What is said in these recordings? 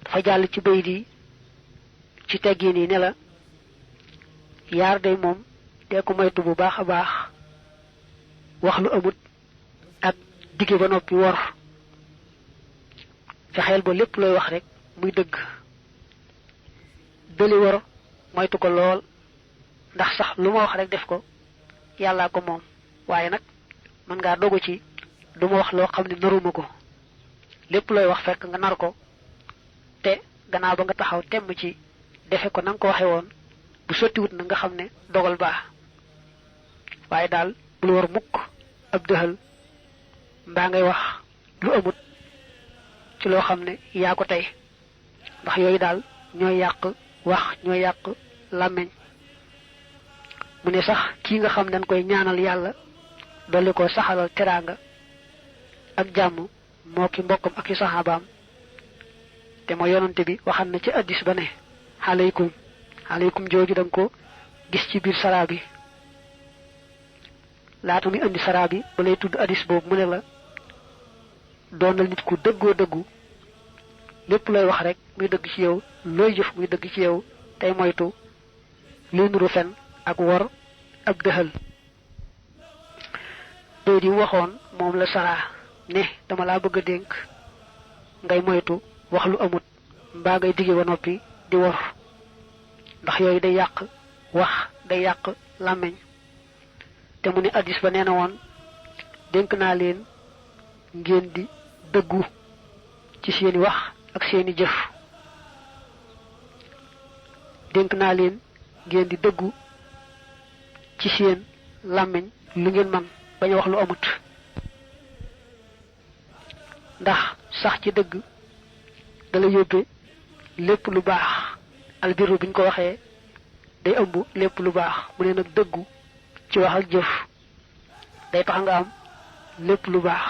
dafa jàll ci bayit yi ci teggin yi ne la yaar day moom dee ko moytu bu baax a baax wax lu amut ak digge ba noppi wor fexeel ba lépp looy wax rek muy dëgg dëli wor moytu ko lool ndax sax lu ma wax rek def ko yàllaa ko moom waaye nag mën ngaa dogu ci du ma wax loo xam ne naruma ko lépp looy wax fekk nga nar ko te gannaaw ba nga taxaw temm ci defe ko na nga ko waxe woon bu sottiwut na nga xam ne dogal baax waaye daal bul war mukk ab dëxal mbaa ngay wax lu amut ci loo xam ne yaa ko tey ndax yooyu daal ñooy yàq wax ñooy yàq làmmiñ mu ne sax kii nga xam dañ koy ñaanal yàlla dolli ko saxalal teraanga ak jàmm moo ki mbokkam ak i saxaabaam te moo yonante bi waxan na ci addis ba ne aleykum jooju danga ko gis ci biir saraa bi laata muy indi saraa bi ba lay tudd addis boobu mu ne la doonal nit ku dëggoo dëggu lépp looy wax rek muy dëgg ci yow looy jëf muy dëgg ci yow tey moytu luy nuru fen ak wor ak dëxal doy di waxoon moom la saraa ne dama laa bëgg a dénk ngay moytu wax lu amut mbaa ngay digge ba noppi di wor ndax yooyu day yàq wax day yàq làmmiñ te mu ne addis ba nee na woon dénk naa leen ngeen di dëggu ci seeni wax ak seeni jëf dénk naa leen ngeen di dëggu ci seen làmmiñ lu ngeen man bañ a wax lu amut ndax sax ci dëgg dala yóbbe lépp lu baax albiru biñ ko waxee day ëmb lépp lu baax mu ne nag dëggu ci wax ak jëf day tax nga am lépp lu baax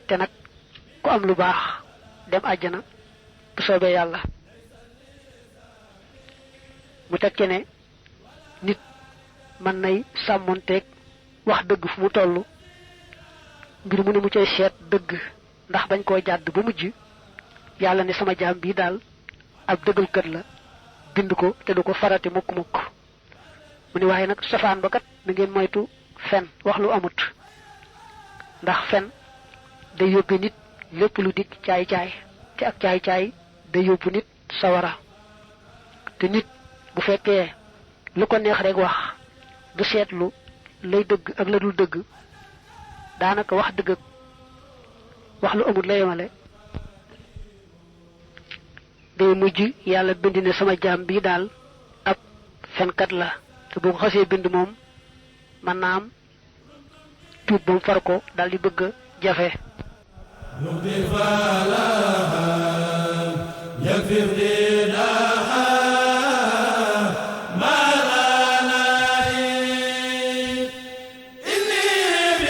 te nag ku am lu baax dem àjjana bu soobee yàlla mu teg ci ne nit mën nay sàmmonteeg wax dëgg fu mu toll mbir mu ne mu cay seet dëgg ndax bañ koo jàdd ba mujj yàlla ne sama jaam bii daal ab dëggalkat la bind ko te du ko farati mukk-mukk mu ne waaye nag safaan ba kat na ngeen moytu fen wax lu amut ndax fen day yóbbe nit lépp lu dikk caay-caay te ak caay-caay day yóbbu nit sawara te nit bu fekkee lu ko neex rek wax du seetlu lay dëgg ak la dul dëgg daanaka wax dëgg ak wax lu amut la yemale day mujj yàlla bind ne sama jaam bii daal ab fenkat la te boo ko xasee bind moom mën naa am tuub ba mu far ko daal di bëgg a jafe